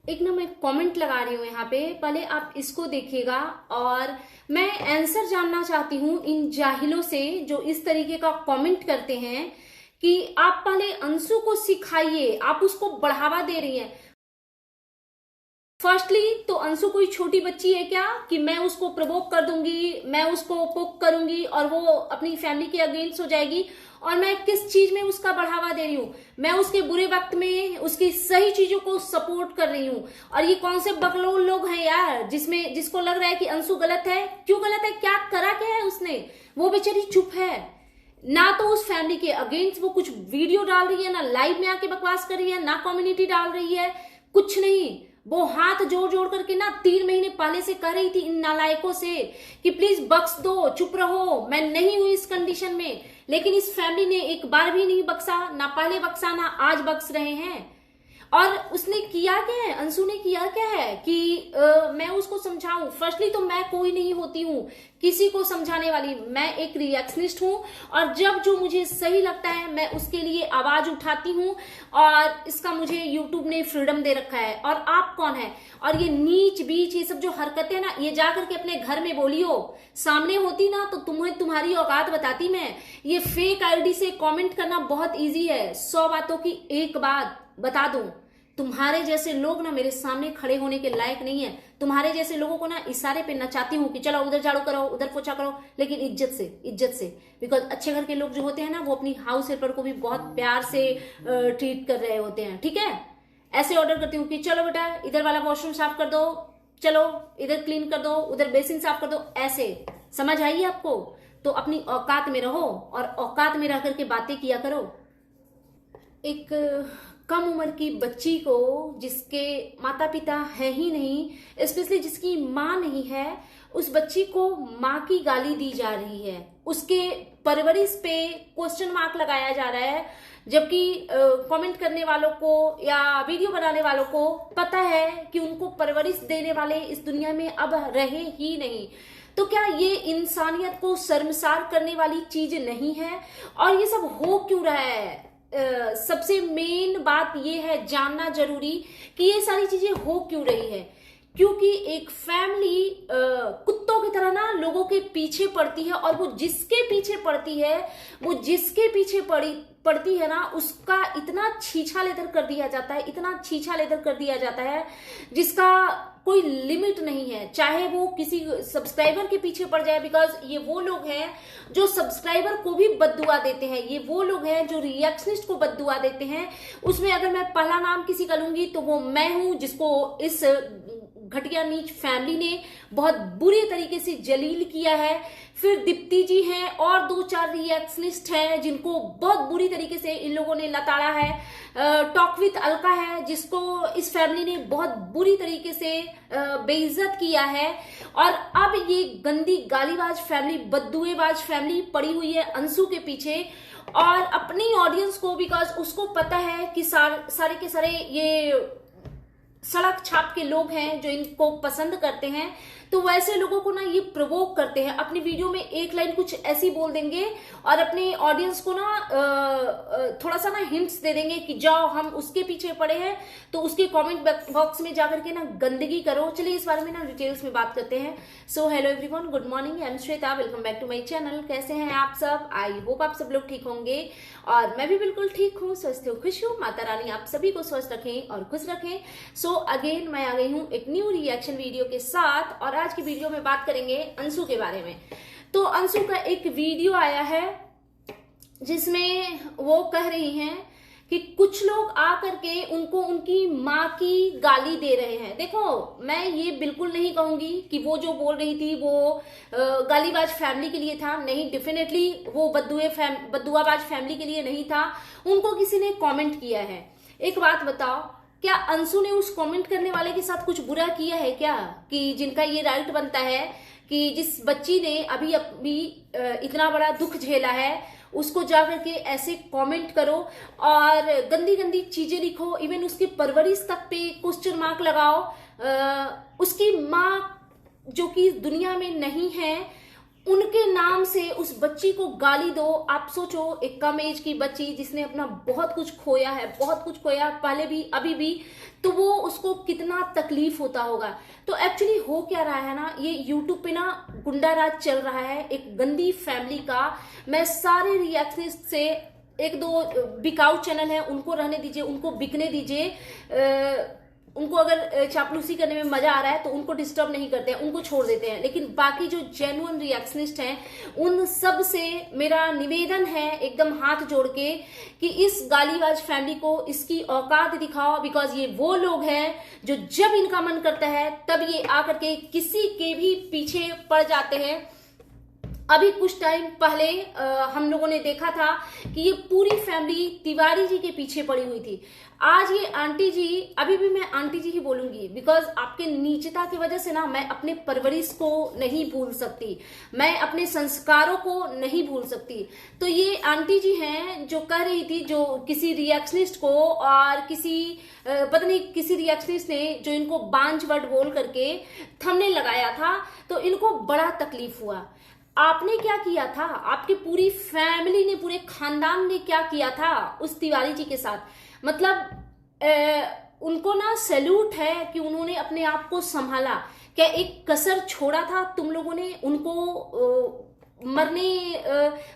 एक ना मैं कमेंट लगा रही हूँ यहाँ पे, पहले आप इसको देखिएगा। और मैं आंसर जानना चाहती हूँ इन जाहिलों से जो इस तरीके का कमेंट करते हैं कि आप पहले अंशु को सिखाइए, आप उसको बढ़ावा दे रही हैं। फर्स्टली तो अंशु कोई छोटी बच्ची है क्या कि मैं उसको प्रवोक कर दूंगी, मैं उसको पोक करूंगी और वो अपनी फैमिली के अगेंस्ट हो जाएगी। और मैं किस चीज में उसका बढ़ावा दे रही हूँ? मैं उसके बुरे वक्त में उसकी सही चीजों को सपोर्ट कर रही हूँ। और ये कौन से बकलोल लोग हैं यार जिसको लग रहा है कि अंशु गलत है? क्यों गलत है? क्या करा क्या है उसने? वो बेचारी चुप है ना, तो उस फैमिली के अगेंस्ट वो कुछ वीडियो डाल रही है, ना लाइव में आके बकवास कर रही है, ना कम्युनिटी डाल रही है, कुछ नहीं। वो हाथ जोड़ जोड़ करके ना 3 महीने पहले से कह रही थी इन नालायकों से कि प्लीज बख्श दो, चुप रहो, मैं नहीं हुई इस कंडीशन में। लेकिन इस फैमिली ने एक बार भी नहीं बख्शा, ना पहले बख्शा ना आज बख्श रहे हैं। और उसने किया क्या है, अंशु ने किया क्या है कि मैं उसको समझाऊं? फर्स्टली तो मैं कोई नहीं होती हूँ किसी को समझाने वाली, मैं एक रिएक्शनिस्ट हूँ। और जब जो मुझे सही लगता है मैं उसके लिए आवाज उठाती हूँ। और इसका मुझे यूट्यूब ने फ्रीडम दे रखा है। और आप कौन है? और ये नीच बीच ये सब जो हरकतें ना, ये जाकर के अपने घर में बोलियो। सामने होती ना तो तुम्हें तुम्हारी औकात बताती मैं। ये फेक आईडी से कमेंट करना बहुत इजी है। 100 बातों की एक बात बता दूं, तुम्हारे जैसे लोग ना मेरे सामने खड़े होने के लायक नहीं है। तुम्हारे जैसे लोगों को ना इशारे पे नचाती हूँ कि चलो उधर झाड़ू करो, उधर पोछा करो, लेकिन इज्जत से। बिकॉज अच्छे घर के लोग जो होते हैं ना, वो अपनी हाउस हेल्पर को भी बहुत प्यार से ट्रीट कर रहे होते हैं। ठीक है, ऐसे ऑर्डर करती हूँ कि चलो बेटा इधर वाला वॉशरूम साफ कर दो, चलो इधर क्लीन कर दो, उधर बेसिन साफ कर दो। ऐसे समझ आई आपको? तो अपनी औकात में रहो और औकात में रह करके बातें किया करो। एक कम उम्र की बच्ची को, जिसके माता पिता है ही नहीं, स्पेशली जिसकी माँ नहीं है, उस बच्ची को माँ की गाली दी जा रही है। उसके परवरिश पे क्वेश्चन मार्क लगाया जा रहा है। जबकि कमेंट करने वालों को या वीडियो बनाने वालों को पता है कि उनको परवरिश देने वाले इस दुनिया में अब रहे ही नहीं। तो क्या ये इंसानियत को शर्मसार करने वाली चीज नहीं है? और ये सब हो क्यों रहा है? सबसे मेन बात ये है जानना जरूरी कि ये सारी चीजें हो क्यों रही है। क्योंकि एक फैमिली कुत्तों की तरह ना लोगों के पीछे पड़ती है। और वो जिसके पीछे पड़ती है, वो जिसके पीछे पड़ती है ना, उसका इतना छीछा लेदर कर दिया जाता है, इतना छीछा लेदर कर दिया जाता है जिसका कोई लिमिट नहीं है। चाहे वो किसी सब्सक्राइबर के पीछे पड़ जाए, बिकॉज ये वो लोग हैं जो सब्सक्राइबर को भी बद्दुआ देते हैं, ये वो लोग हैं जो रिएक्शनिस्ट को बद्दुआ देते हैं। उसमें अगर मैं पहला नाम किसी का लूंगी तो वो मैं हूं, जिसको इस घटिया नीच फैमिली ने बहुत बुरी तरीके से जलील किया है। फिर दीप्ति जी हैं और 2-4 रिएक्शनिस्ट हैं जिनको बहुत बुरी तरीके से इन लोगों ने लताड़ा है। टॉक विद अलका है जिसको इस फैमिली ने बहुत बुरी तरीके से बेइज्जत किया है। और अब ये गंदी गालीबाज फैमिली, बद्दुएबाज फैमिली पड़ी हुई है अंशु के पीछे। और अपनी ऑडियंस को, बिकॉज उसको पता है कि सारे के सारे ये सड़क छाप के लोग हैं जो इनको पसंद करते हैं, तो वैसे लोगों को ना ये प्रोवोक करते हैं। अपनी वीडियो में एक लाइन कुछ ऐसी बोल देंगे और अपने ऑडियंस को ना थोड़ा सा ना हिंट्स दे देंगे कि जाओ हम उसके पीछे पड़े हैं, तो उसके कमेंट बॉक्स में जाकर के ना गंदगी करो। चलिए इस बारे में ना डिटेल्स में बात करते हैं। So hello everyone, good morning, I am Shweta, welcome back to my channel. कैसे हैं आप सब? आई होप आप सब लोग ठीक होंगे और मैं भी बिल्कुल ठीक हूँ, स्वस्थ हूँ, खुश हूँ। माता रानी आप सभी को स्वस्थ रखें और खुश रखें। सो अगेन मैं आ गई हूँ एक न्यू रिएक्शन वीडियो के साथ। और आज की वीडियो में बात करेंगे अंशु के बारे में। तो अंशु का एक वीडियो आया है जिसमें वो कह रही हैं कि कुछ लोग आकर के उनको उनकी माँ की गाली दे रहे हैं। देखो, मैं ये बिल्कुल नहीं कहूंगी कि वो जो बोल रही थी वो गालीबाज फैमिली के लिए था। नहीं, डेफिनेटली वो बद्दुआबाज फैमिली के लिए नहीं था। उनको किसी ने कमेंट किया है। एक बात बताओ, क्या अंशु ने उस कमेंट करने वाले के साथ कुछ बुरा किया है क्या? कि जिनका ये राइट बनता है कि जिस बच्ची ने अभी इतना बड़ा दुख झेला है, उसको जाकर के ऐसे कमेंट करो और गंदी गंदी चीजें लिखो, इवन उसकी परवरिश तक पे क्वेश्चन मार्क लगाओ। उसकी माँ जो कि दुनिया में नहीं है, उनके नाम से उस बच्ची को गाली दो। आप सोचो, एक कम एज की बच्ची जिसने अपना बहुत कुछ खोया है, बहुत कुछ खोया पहले भी अभी भी, तो वो उसको कितना तकलीफ होता होगा। तो एक्चुअली हो क्या रहा है ना, ये यूट्यूब पे ना गुंडा राज चल रहा है एक गंदी फैमिली का। मैं सारे रिएक्शनिस्ट से, एक दो बिकाऊ चैनल है उनको रहने दीजिए, उनको बिकने दीजिए, उनको अगर चापलूसी करने में मजा आ रहा है तो उनको डिस्टर्ब नहीं करते हैं, उनको छोड़ देते हैं। लेकिन बाकी जो जेन्युइन रिएक्शनिस्ट हैं उन सब से मेरा निवेदन है एकदम हाथ जोड़ के कि इस गालीबाज फैमिली को इसकी औकात दिखाओ। बिकॉज ये वो लोग हैं जो जब इनका मन करता है तब ये आकर के किसी के भी पीछे पड़ जाते हैं। अभी कुछ टाइम पहले हम लोगों ने देखा था कि ये पूरी फैमिली तिवारी जी के पीछे पड़ी हुई थी। आज ये आंटी जी, अभी भी मैं आंटी जी ही बोलूंगी बिकॉज आपके नीचता की वजह से ना मैं अपने परवरिश को नहीं भूल सकती, मैं अपने संस्कारों को नहीं भूल सकती। तो ये आंटी जी हैं जो कह रही थी, जो किसी रिएक्शनिस्ट को और किसी पता नहीं किसी रिएक्शनिस्ट ने जो इनको बांझ वर्ड बोल करके थंबनेल लगाया था, तो इनको बड़ा तकलीफ हुआ। आपने क्या किया था, आपकी पूरी फैमिली ने, पूरे खानदान ने क्या किया था उस तिवारी जी के साथ। मतलब उनको ना सैल्यूट है कि उन्होंने अपने आप को संभाला। क्या एक कसर छोड़ा था तुम लोगों ने उनको मरने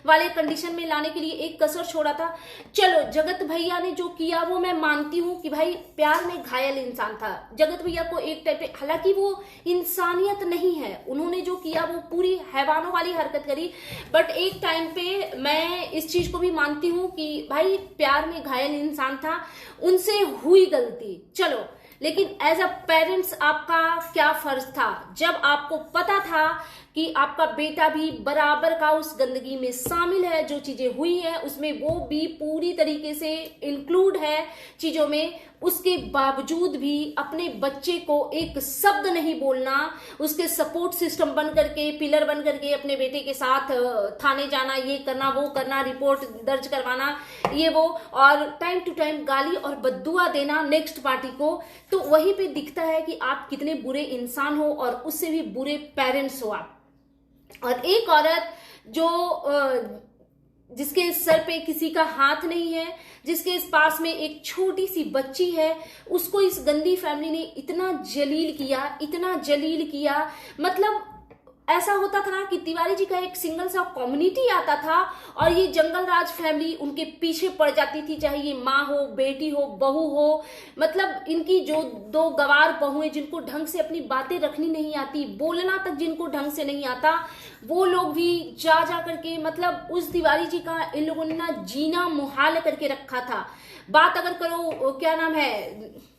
वाले कंडीशन में लाने के लिए? एक कसर छोड़ा था। चलो, जगत भैया ने जो किया वो मैं मानती हूँ कि भाई प्यार में घायल इंसान था जगत भैया को एक टाइप पे, हालांकि वो इंसानियत नहीं है, उन्होंने जो किया वो पूरी हैवानों वाली हरकत करी। बट एक टाइम पे मैं इस चीज को भी मानती हूँ कि भाई प्यार में घायल इंसान था, उनसे हुई गलती, चलो। लेकिन एज अ पेरेंट्स आपका क्या फर्ज था जब आपको पता था कि आपका बेटा भी बराबर का उस गंदगी में शामिल है, जो चीजें हुई है उसमें वो भी पूरी तरीके से इंक्लूड है चीजों में, उसके बावजूद भी अपने बच्चे को एक शब्द नहीं बोलना, उसके सपोर्ट सिस्टम बन करके, पिलर बन करके अपने बेटे के साथ थाने जाना, ये करना वो करना, रिपोर्ट दर्ज करवाना, ये वो, और टाइम टू टाइम गाली और बद्दुआ देना नेक्स्ट पार्टी को। तो वहीं पे दिखता है कि आप कितने बुरे इंसान हो और उससे भी बुरे पेरेंट्स हो आप। और एक औरत जो जिसके सर पे किसी का हाथ नहीं है, जिसके इस पास में एक छोटी सी बच्ची है, उसको इस गंदी फैमिली ने इतना जलील किया, इतना जलील किया। मतलब ऐसा होता था ना कि तिवारी जी का एक सिंगल सा कम्युनिटी आता था और ये जंगल राज फैमिली उनके पीछे पड़ जाती थी, चाहे ये माँ हो, बेटी हो, बहू हो। मतलब इनकी जो दो गवार बहुएं जिनको ढंग से अपनी बातें रखनी नहीं आती, बोलना तक जिनको ढंग से नहीं आता, वो लोग भी जा करके, मतलब उस तिवारी जी का इन लोगों ने ना जीना मुहाल करके रखा था। बात अगर करो, क्या नाम है,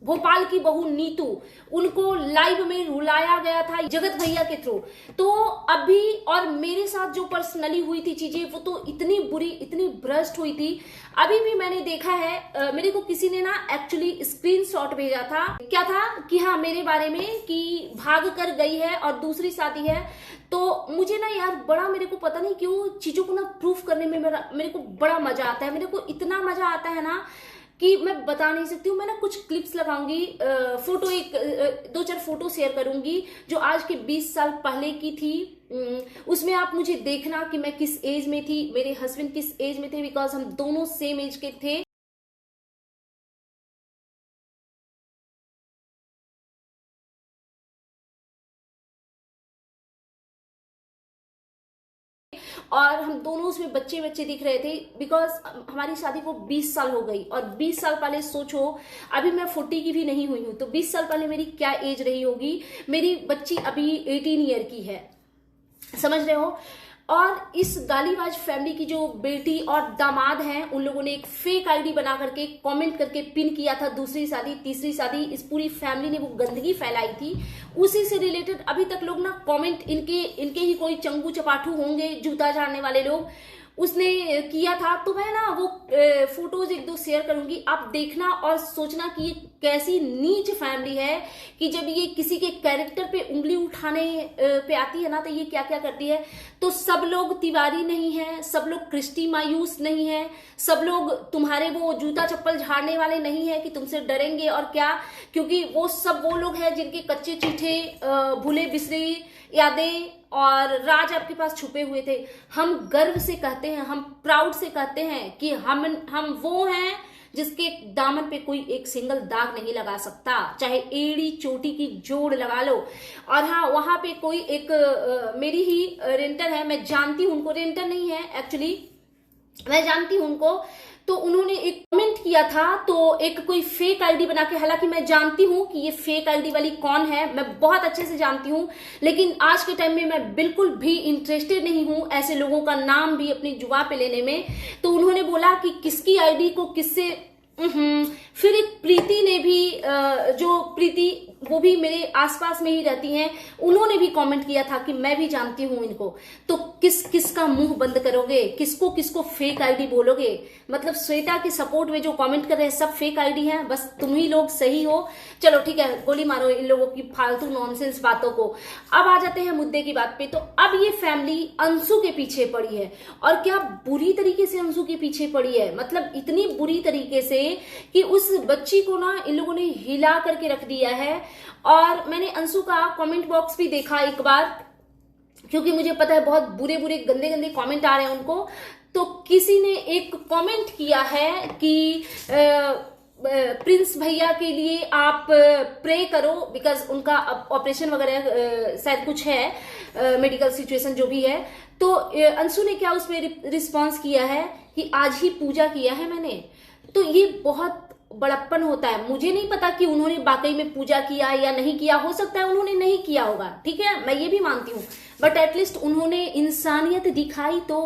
भोपाल की बहू नीतू, उनको लाइव में रुलाया गया था जगत भैया के थ्रू। तो अभी और मेरे साथ जो पर्सनली हुई थी चीजें, वो तो इतनी बुरी, इतनी भ्रष्ट हुई थी। अभी भी मैंने देखा है, मेरे को किसी ने ना एक्चुअली स्क्रीनशॉट भेजा था, क्या था कि हाँ मेरे बारे में कि भाग कर गई है और दूसरी शादी है। तो मुझे ना यार बड़ा, मेरे को पता नहीं क्यों चीजों को ना प्रूफ करने में मेरे को बड़ा मजा आता है। मेरे को इतना मजा आता है ना कि मैं बता नहीं सकती हूँ। मैं ना कुछ क्लिप्स लगाऊंगी, फोटो एक दो चार फोटो शेयर करूंगी जो आज के 20 साल पहले की थी। उसमें आप मुझे देखना कि मैं किस एज में थी, मेरे हस्बैंड किस एज में थे, बिकॉज हम दोनों सेम एज के थे। और हम दोनों उसमें बच्चे बच्चे दिख रहे थे, बिकॉज हमारी शादी को 20 साल हो गई। और 20 साल पहले सोचो, अभी मैं 40 की भी नहीं हुई हूं, तो 20 साल पहले मेरी क्या एज रही होगी। मेरी बच्ची अभी 18 ईयर की है, समझ रहे हो। और इस गालीबाज फैमिली की जो बेटी और दामाद हैं, उन लोगों ने एक फेक आईडी बना करके कमेंट करके पिन किया था दूसरी शादी, तीसरी शादी। इस पूरी फैमिली ने वो गंदगी फैलाई थी, उसी से रिलेटेड अभी तक लोग ना कमेंट, इनके ही कोई चंगू चपाटू होंगे, जूता झाड़ने वाले लोग, उसने किया था। तो मैं ना वो फोटोज एक दो शेयर करूंगी, आप देखना और सोचना कि ये कैसी नीच फैमिली है कि जब ये किसी के कैरेक्टर पे उंगली उठाने पे आती है ना, तो ये क्या क्या करती है। तो सब लोग तिवारी नहीं है, सब लोग क्रिस्टी मायूस नहीं है, सब लोग तुम्हारे वो जूता चप्पल झाड़ने वाले नहीं है कि तुमसे डरेंगे। और क्या, क्योंकि वो सब वो लोग हैं जिनके कच्चे चीठे, भूले बिसरे यादें और राज आपके पास छुपे हुए थे। हम गर्व से कहते हैं, हम प्राउड से कहते हैं कि हम वो हैं जिसके दामन पे कोई एक सिंगल दाग नहीं लगा सकता, चाहे एड़ी चोटी की जोड़ लगा लो। और हाँ, वहां पे कोई एक मेरी ही रेंटर है, मैं जानती हूं उनको, रेंटर नहीं है एक्चुअली, मैं जानती हूं उनको। तो उन्होंने एक कमेंट किया था, तो एक कोई फेक आईडी बना के, हालांकि मैं जानती हूं कि ये फेक आईडी वाली कौन है, मैं बहुत अच्छे से जानती हूं, लेकिन आज के टाइम में मैं बिल्कुल भी इंटरेस्टेड नहीं हूं ऐसे लोगों का नाम भी अपनी जुबान पे लेने में। तो उन्होंने बोला कि किसकी आईडी को किससे, फिर एक प्रीति ने भी, जो प्रीति वो भी मेरे आसपास में ही रहती हैं, उन्होंने भी कमेंट किया था कि मैं भी जानती हूं इनको। तो किसका मुंह बंद करोगे, किसको फेक आईडी बोलोगे। मतलब श्वेता के सपोर्ट में जो कमेंट कर रहे हैं सब फेक आईडी हैं, बस तुम ही लोग सही हो। चलो ठीक है, गोली मारो इन लोगों की फालतू नॉनसेंस बातों को। अब आ जाते हैं मुद्दे की बात पे। तो अब ये फैमिली अंशु के पीछे पड़ी है, और क्या बुरी तरीके से अंशु के पीछे पड़ी है, मतलब इतनी बुरी तरीके से कि उस बच्ची को ना इन लोगों ने हिला करके रख दिया है। और मैंने अंशु का कमेंट बॉक्स भी देखा एक बार, क्योंकि मुझे पता है बहुत बुरे बुरे गंदे गंदे कमेंट आ रहे हैं उनको। तो किसी ने एक कमेंट किया है कि प्रिंस भैया के लिए आप प्रे करो, बिकॉज उनका ऑपरेशन वगैरह शायद कुछ है, मेडिकल सिचुएशन जो भी है। तो अंशु ने क्या उसमें रिस्पॉन्स किया है कि आज ही पूजा किया है मैंने। तो ये बहुत बड़प्पन होता है। मुझे नहीं पता कि उन्होंने वाकई में पूजा किया या नहीं किया, हो सकता है उन्होंने नहीं किया होगा, ठीक है, मैं ये भी मानती हूँ, बट एटलीस्ट उन्होंने इंसानियत दिखाई तो,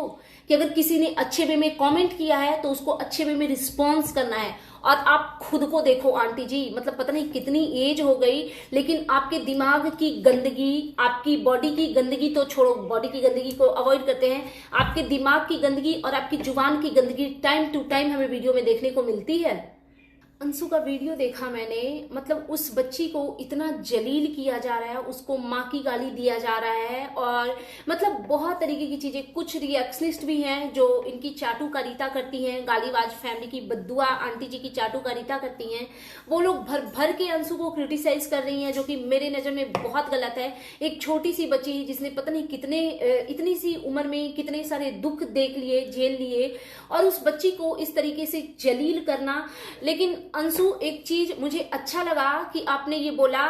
कि अगर किसी ने अच्छे वे में कमेंट किया है तो उसको अच्छे वे में रिस्पॉन्स करना है। और आप खुद को देखो आंटी जी, मतलब पता नहीं कितनी एज हो गई, लेकिन आपके दिमाग की गंदगी, आपकी बॉडी की गंदगी तो छोड़ो, बॉडी की गंदगी को अवॉइड करते हैं, आपके दिमाग की गंदगी और आपकी जुबान की गंदगी टाइम टू टाइम हमें वीडियो में देखने को मिलती है। अंशु का वीडियो देखा मैंने, मतलब उस बच्ची को इतना जलील किया जा रहा है, उसको माँ की गाली दिया जा रहा है, और मतलब बहुत तरीके की चीजें। कुछ रिएक्शनिस्ट भी हैं जो इनकी चाटुकारिता करती हैं, गालीबाज फैमिली की बद्दुआ आंटी जी की चाटुकारिता करती हैं, वो लोग भर भर के अंशु को क्रिटिसाइज कर रही हैं, जो कि मेरे नजर में बहुत गलत है। एक छोटी सी बच्ची जिसने पता नहीं कितने, इतनी सी उम्र में कितने सारे दुख देख लिए, झेल लिए, और उस बच्ची को इस तरीके से जलील करना। लेकिन अंशु, एक चीज मुझे अच्छा लगा कि आपने ये बोला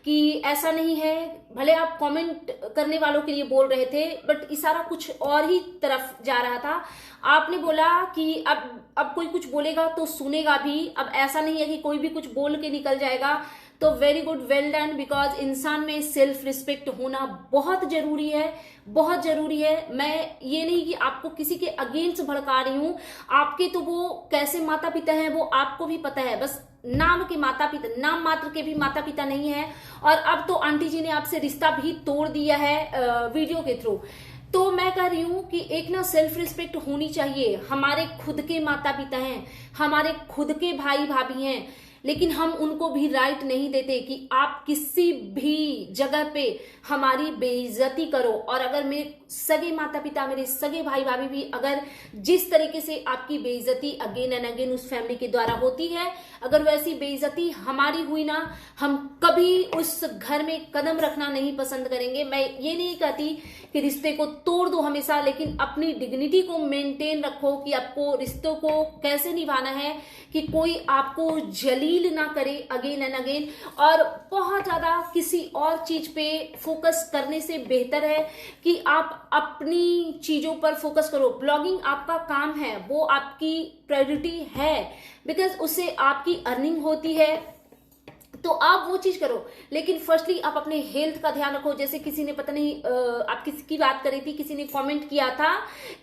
कि ऐसा नहीं है, भले आप कमेंट करने वालों के लिए बोल रहे थे, बट इशारा कुछ और ही तरफ जा रहा था। आपने बोला कि अब कोई कुछ बोलेगा तो सुनेगा भी, अब ऐसा नहीं है कि कोई भी कुछ बोल के निकल जाएगा। तो very good, well done, because इंसान में सेल्फ रिस्पेक्ट होना बहुत जरूरी है, बहुत जरूरी है। मैं ये नहीं कि आपको किसी के अगेंस्ट भड़का रही हूं, आपके तो वो कैसे माता पिता हैं वो आपको भी पता है, बस नाम के माता पिता, नाम मात्र के भी माता पिता नहीं है। और अब तो आंटी जी ने आपसे रिश्ता भी तोड़ दिया है वीडियो के थ्रू। तो मैं कह रही हूं कि एक ना सेल्फ रिस्पेक्ट होनी चाहिए। हमारे खुद के माता पिता हैं, हमारे खुद के भाई भाभी हैं, लेकिन हम उनको भी राइट नहीं देते कि आप किसी भी जगह पे हमारी बेइज्जती करो। और अगर मेरे सगे माता पिता, मेरे सगे भाई भाभी भी अगर जिस तरीके से आपकी बेइज्जती अगेन एंड अगेन उस फैमिली के द्वारा होती है, अगर वैसी बेइज्जती हमारी हुई ना, हम कभी उस घर में कदम रखना नहीं पसंद करेंगे। मैं ये नहीं कहती कि रिश्ते को तोड़ दो हमेशा, लेकिन अपनी डिग्निटी को मेंटेन रखो कि आपको रिश्तों को कैसे निभाना है, कि कोई आपको जलील ना करे अगेन एंड अगेन। और बहुत ज्यादा किसी और चीज पे फोकस करने से बेहतर है कि आप अपनी चीजों पर फोकस करो। ब्लॉगिंग आपका काम है, वो आपकी प्रायोरिटी है, बिकॉज उससे आपकी अर्निंग होती है, तो आप वो चीज करो। लेकिन फर्स्टली आप अपने हेल्थ का ध्यान रखो। जैसे किसी ने पता नहीं आप किसकी बात करी थी, किसी ने कमेंट किया था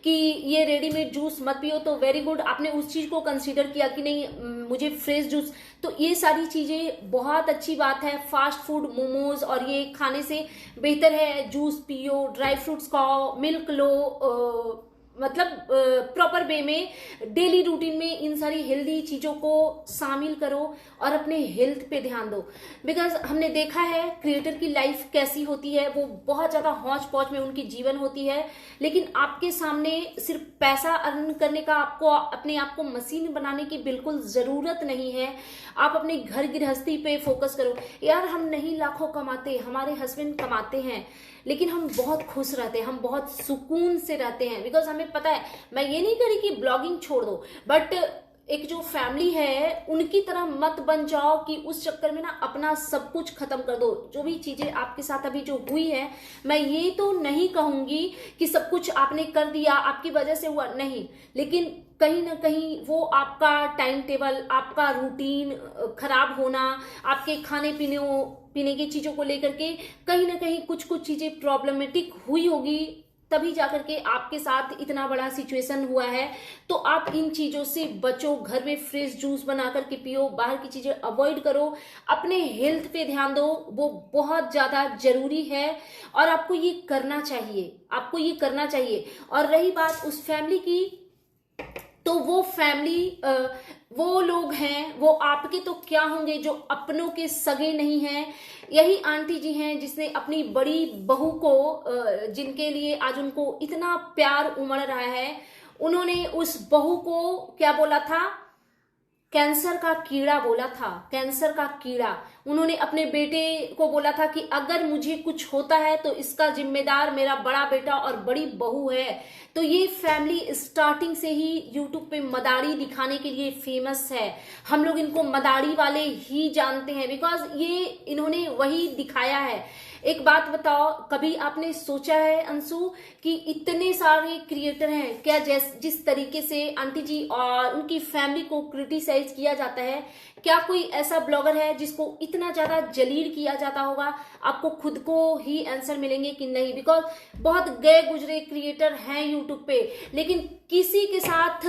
कि ये रेडीमेड जूस मत पियो, तो वेरी गुड, आपने उस चीज को कंसीडर किया कि नहीं मुझे फ्रेश जूस। तो ये सारी चीजें बहुत अच्छी बात है। फास्ट फूड, मोमोज और ये खाने से बेहतर है जूस पियो, ड्राई फ्रूट्स खाओ, मिल्क लो, मतलब प्रॉपर वे में डेली रूटीन में इन सारी हेल्दी चीजों को शामिल करो और अपने हेल्थ पे ध्यान दो। बिकॉज हमने देखा है क्रिएटर की लाइफ कैसी होती है, वो बहुत ज्यादा हौच पौच में उनकी जीवन होती है, लेकिन आपके सामने सिर्फ पैसा अर्न करने का आपको अपने आप को मशीन बनाने की बिल्कुल जरूरत नहीं है। आप अपने घर गृहस्थी पे फोकस करो। यार हम नहीं लाखों कमाते, हमारे हस्बैंड कमाते हैं, लेकिन हम बहुत खुश रहते हैं, हम बहुत सुकून से रहते हैं। बिकॉज हमें पता है, मैं ये नहीं करी कि ब्लॉगिंग छोड़ दो, बट एक जो फैमिली है उनकी तरह मत बन जाओ कि उस चक्कर में ना अपना सब कुछ खत्म कर दो। जो भी चीजें आपके साथ अभी जो हुई है, मैं ये तो नहीं कहूंगी कि सब कुछ आपने कर दिया आपकी वजह से हुआ, नहीं, लेकिन कहीं ना कहीं वो आपका टाइम टेबल, आपका रूटीन खराब होना, आपके खाने पीने की चीजों को लेकर के कहीं ना कहीं कुछ चीजें प्रॉब्लमेटिक हुई होगी, तभी जाकर के आपके साथ इतना बड़ा सिचुएशन हुआ है। तो आप इन चीजों से बचो, घर में फ्रेश जूस बना करके पियो, बाहर की चीजें अवॉइड करो, अपने हेल्थ पे ध्यान दो, वो बहुत ज्यादा जरूरी है और आपको ये करना चाहिए, आपको ये करना चाहिए। और रही बात उस फैमिली की, तो वो फैमिली वो लोग हैं, वो आपके तो क्या होंगे जो अपनों के सगे नहीं हैं। यही आंटी जी हैं जिसने अपनी बड़ी बहू को जिनके लिए आज उनको इतना प्यार उमड़ रहा है, उन्होंने उस बहू को क्या बोला था, कैंसर का कीड़ा बोला था, कैंसर का कीड़ा। उन्होंने अपने बेटे को बोला था कि अगर मुझे कुछ होता है तो इसका जिम्मेदार मेरा बड़ा बेटा और बड़ी बहू है। तो ये फैमिली स्टार्टिंग से ही यूट्यूब पे मदारी दिखाने के लिए फेमस है। हम लोग इनको मदारी वाले ही जानते हैं, बिकॉज ये इन्होंने वही दिखाया है। एक बात बताओ, कभी आपने सोचा है अंशु कि इतने सारे क्रिएटर हैं, क्या जिस तरीके से आंटी जी और उनकी फैमिली को क्रिटिसाइज किया जाता है, क्या कोई ऐसा ब्लॉगर है जिसको इतना ज्यादा जलील किया जाता होगा? आपको खुद को ही आंसर मिलेंगे कि नहीं, बिकॉज बहुत गए गुजरे क्रिएटर हैं यूट्यूब पे, लेकिन किसी के साथ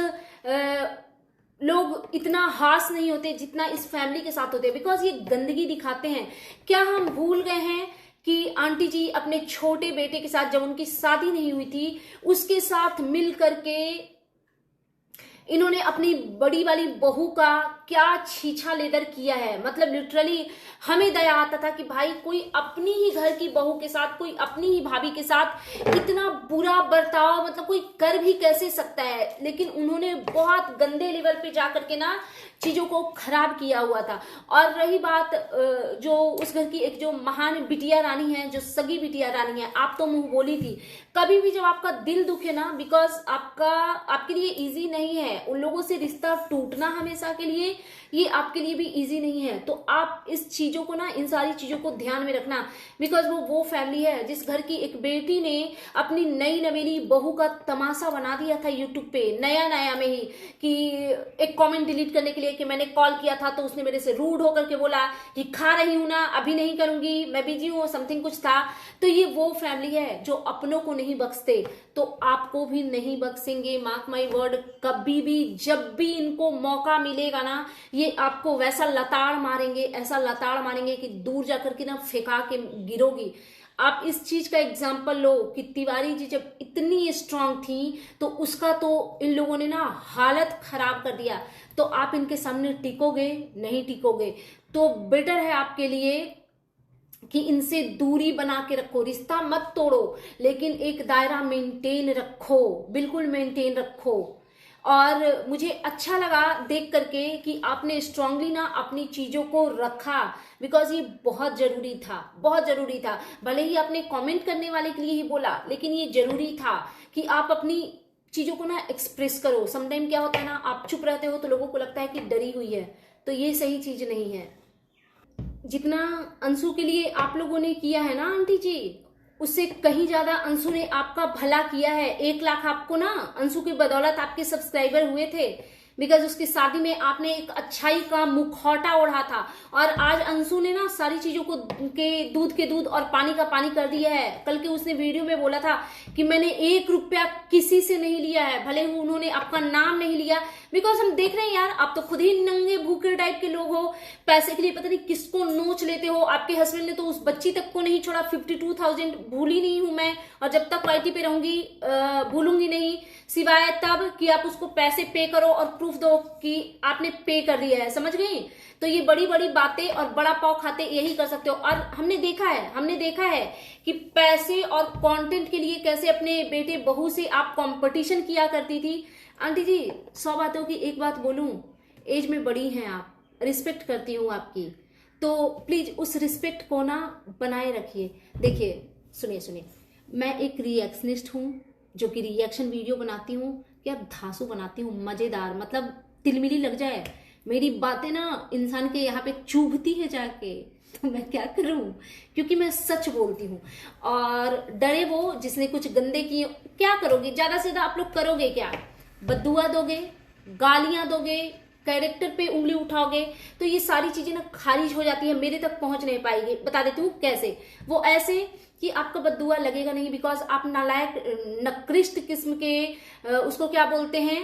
लोग इतना हास नहीं होते जितना इस फैमिली के साथ होते हैं, बिकॉज ये गंदगी दिखाते हैं। क्या हम भूल गए हैं कि आंटी जी अपने छोटे बेटे के साथ, जब उनकी शादी नहीं हुई थी, उसके साथ मिल करके इन्होंने अपनी बड़ी वाली बहू का क्या छीछा लेदर किया है। मतलब लिटरली हमें दया आता था कि भाई कोई अपनी ही घर की बहू के साथ, कोई अपनी ही भाभी के साथ इतना बुरा बर्ताव मतलब कोई कर भी कैसे सकता है। लेकिन उन्होंने बहुत गंदे लेवल पे जाकर के ना चीजों को खराब किया हुआ था। और रही बात जो उस घर की एक जो महान बिटिया रानी है, जो सगी बिटिया रानी है, आप तो मुंह बोली थी। कभी भी जब आपका दिल दुखे ना, बिकॉज आपके लिए इजी नहीं है, उन लोगों से रिश्ता टूटना हमेशा के लिए ये आपके लिए भी इजी नहीं है। तो आप इस चीजों को ना, इन सारी चीजों को ध्यान में रखना, बिकॉज वो फैमिली है जिस घर की एक बेटी ने अपनी नई नवेली बहू का तमाशा बना दिया था यूट्यूब पे नया में ही, कि एक कमेंट डिलीट करने के लिए कि मैंने कॉल किया था तो उसने मेरे से रूड होकर के बोला कि खा रही हूं ना, अभी नहीं करूंगी, मैं बिजी हूं, समथिंग कुछ था। तो ये वो फैमिली है जो अपनों को नहीं बख्शते, तो आपको भी नहीं बख्शेंगे। मार्क माई वर्ड, कभी भी जब भी इनको मौका मिलेगा ना, ये आपको वैसा लताड़ मारेंगे, ऐसा लताड़ मारेंगे कि दूर जाकर के ना फेंका के गिरोगी। आप इस चीज का एग्जाम्पल लो कि तिवारी जी जब इतनी स्ट्रांग थी तो उसका तो इन लोगों ने ना हालत खराब कर दिया। तो आप इनके सामने टिकोगे? नहीं टिकोगे। तो बेटर है आपके लिए कि इनसे दूरी बना के रखो, रिश्ता मत तोड़ो, लेकिन एक दायरा मेंटेन रखो, बिल्कुल मेंटेन रखो। और मुझे अच्छा लगा देख करके कि आपने स्ट्रांगली ना अपनी चीजों को रखा, बिकॉज ये बहुत जरूरी था, बहुत जरूरी था। भले ही आपने कमेंट करने वाले के लिए ही बोला, लेकिन ये जरूरी था कि आप अपनी चीजों को ना एक्सप्रेस करो। समटाइम क्या होता है ना, आप चुप रहते हो तो लोगों को लगता है कि डरी हुई है, तो ये सही चीज नहीं है। जितना अंशु के लिए आप लोगों ने किया है ना आंटी जी, उससे कहीं ज्यादा अंशु ने आपका भला किया है। 1 लाख आपको ना अंशु की बदौलत आपके सब्सक्राइबर हुए थे, बिकॉज उसकी शादी में आपने एक अच्छाई का मुखौटा ओढ़ा था, और आज अंशु ने ना सारी चीजों को दूध के दूध और पानी का पानी कर दिया है। कल के उसने वीडियो में बोला था कि मैंने 1 रुपया किसी से नहीं लिया है, भले ही उन्होंने आपका नाम नहीं लिया, बिकॉज हम देख रहे हैं यार, आप तो खुद ही नंगे भूखे टाइप के लोग हो, पैसे के लिए पता नहीं किसको नोच लेते हो। आपके हस्बैंड ने तो उस बच्ची तक को नहीं छोड़ा, 52,000 भूली नहीं हूं मैं, और जब तक वाईटी पे रहूंगी भूलूंगी नहीं, सिवाय तब कि आप उसको पैसे पे करो और प्रूफ दो कि आपने पे कर दिया है, समझ गई। तो ये बड़ी बड़ी बातें और बड़ा पाव खाते यही कर सकते हो। और हमने देखा है कि पैसे और कंटेंट के लिए कैसे अपने बेटे बहू से आप कंपटीशन किया करती थी। आंटी जी 100 बातों की एक बात बोलूं, एज में बड़ी हैं आप, रिस्पेक्ट करती हूँ आपकी, तो प्लीज उस रिस्पेक्ट को ना बनाए रखिए। देखिए सुनिए, मैं एक रिएक्शनिस्ट हूँ जो कि रिएक्शन वीडियो बनाती हूँ, क्या धांसू बनाती हूँ, मजेदार, मतलब तिलमिली लग जाए, मेरी बातें ना इंसान के यहाँ पे चुभती है जाके, तो मैं क्या करूं, क्योंकि मैं सच बोलती हूँ। और डरे वो जिसने कुछ गंदे किए, क्या करोगे, ज्यादा से ज्यादा आप लोग करोगे क्या, बद्दुआ दोगे, गालियां दोगे, कैरेक्टर पे उंगली उठाओगे, तो ये सारी चीजें ना खारिज हो जाती है, मेरे तक पहुंच नहीं पाएगी। बता देती हूँ कैसे, वो ऐसे कि आपका बद्दुआ लगेगा नहीं, बिकॉज आप नालायक नकृष्ट किस्म के उसको क्या बोलते हैं,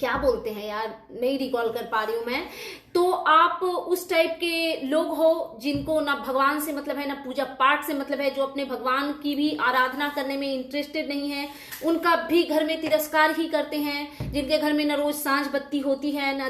क्या बोलते हैं यार, नहीं रिकॉल कर पा रही हूं मैं। तो आप उस टाइप के लोग हो जिनको ना भगवान से मतलब है, ना पूजा पाठ से मतलब है, जो अपने भगवान की भी आराधना करने में इंटरेस्टेड नहीं है, उनका भी घर में तिरस्कार ही करते हैं, जिनके घर में ना रोज सांझ बत्ती होती है, ना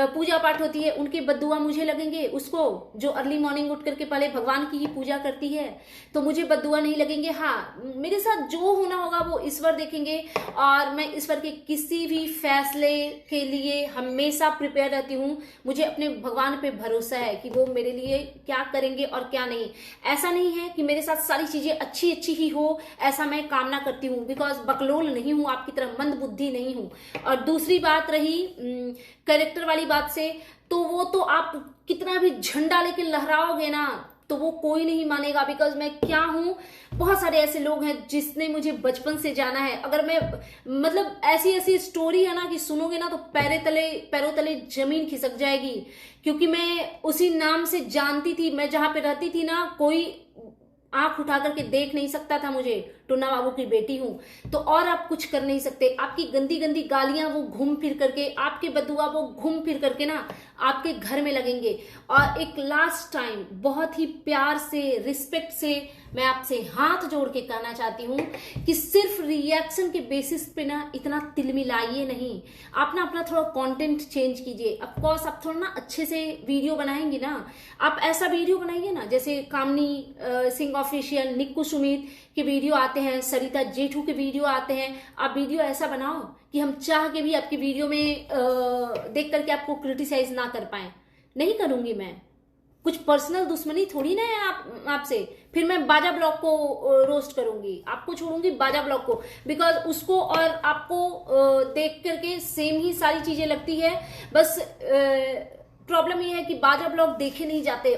पूजा पाठ होती है, उनके बद्दुआ मुझे लगेंगे। उसको जो अर्ली मॉर्निंग उठ करके पहले भगवान की ही पूजा करती है, तो मुझे बद्दुआ नहीं लगेंगे। हाँ, मेरे साथ जो होना होगा वो ईश्वर देखेंगे, और मैं ईश्वर के किसी भी फैसले के लिए हमेशा प्रिपेयर रहती हूँ। मुझे अपने भगवान पे भरोसा है कि वो मेरे लिए क्या करेंगे और क्या नहीं। ऐसा नहीं है कि मेरे साथ सारी चीजें अच्छी अच्छी ही हो, ऐसा मैं कामना करती हूँ, बिकॉज बकलोल नहीं हूँ, आपकी तरह मंद बुद्धि नहीं हूँ। और दूसरी बात रही कैरेक्टर वाली बात से, तो वो तो आप कितना भी झंडा लेके लहराओगे ना, तो वो कोई नहीं मानेगा, बिकॉज मैं क्या हूं। बहुत सारे ऐसे लोग हैं जिसने मुझे बचपन से जाना है। अगर मैं मतलब ऐसी स्टोरी है ना कि सुनोगे ना तो पैरों तले जमीन खिसक जाएगी, क्योंकि मैं उसी नाम से जानती थी। मैं जहां पे रहती थी ना, कोई आंख उठा करके देख नहीं सकता था मुझे, टुन्ना बाबू की बेटी हूं, तो और आप कुछ कर नहीं सकते। आपकी गंदी गंदी गालियां वो घूम फिर करके, आपके बद्दुआ वो घूम फिर करके ना आपके घर में लगेंगे। और एक लास्ट टाइम बहुत ही प्यार से, रिस्पेक्ट से मैं आपसे हाथ जोड़ के कहना चाहती हूं कि सिर्फ रिएक्शन के बेसिस पे ना इतना तिलमिलाइए नहीं। आप ना अपना थोड़ा कंटेंट चेंज कीजिए। ऑफकोर्स आप थोड़ा ना अच्छे से वीडियो बनाएंगे ना, आप ऐसा वीडियो बनाइए ना, जैसे कामनी सिंह ऑफिशियल, निक्कू सुमित के वीडियो आते हैं, सरिता जेठू के वीडियो आते हैं। आप वीडियो ऐसा बनाओ कि हम चाह के भी आपकी वीडियो में देख करके आपको क्रिटिसाइज ना कर पाए। नहीं करूंगी मैं, कुछ पर्सनल दुश्मनी थोड़ी ना है आपसे। फिर मैं बाजा ब्लॉग को रोस्ट करूंगी, आपको छोड़ूंगी बाजा ब्लॉग को, बिकॉज उसको और आपको देख करके सेम ही सारी चीजें लगती है। बस प्रॉब्लम ये है कि बाजा ब्लॉग देखे नहीं जाते,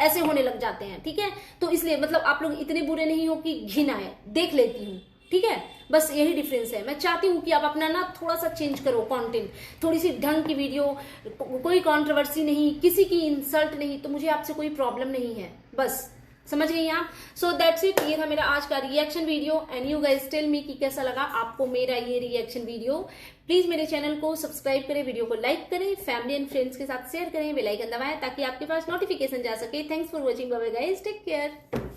ऐसे होने लग जाते हैं, ठीक है। तो इसलिए मतलब आप लोग इतने बुरे नहीं हो कि घिन आए, देख लेती हूँ, ठीक है। बस यही डिफरेंस है। मैं चाहती हूँ कि आप अपना ना थोड़ा सा चेंज करो कंटेंट, थोड़ी सी ढंग की वीडियो, कोई कंट्रोवर्सी नहीं, किसी की इंसल्ट नहीं, तो मुझे आपसे कोई प्रॉब्लम नहीं है। बस समझ गई आप। सो दैट्स इट, ये था मेरा आज का reaction video. And you guys tell me कि कैसा लगा आपको मेरा ये रिएक्शन वीडियो। प्लीज मेरे चैनल को सब्सक्राइब करें, वीडियो को लाइक करें, फैमिली एंड फ्रेंड्स के साथ शेयर करें, बेल आइकन दबाएं ताकि आपके पास नोटिफिकेशन जा सके। Thanks for watching, bye bye guys, take care.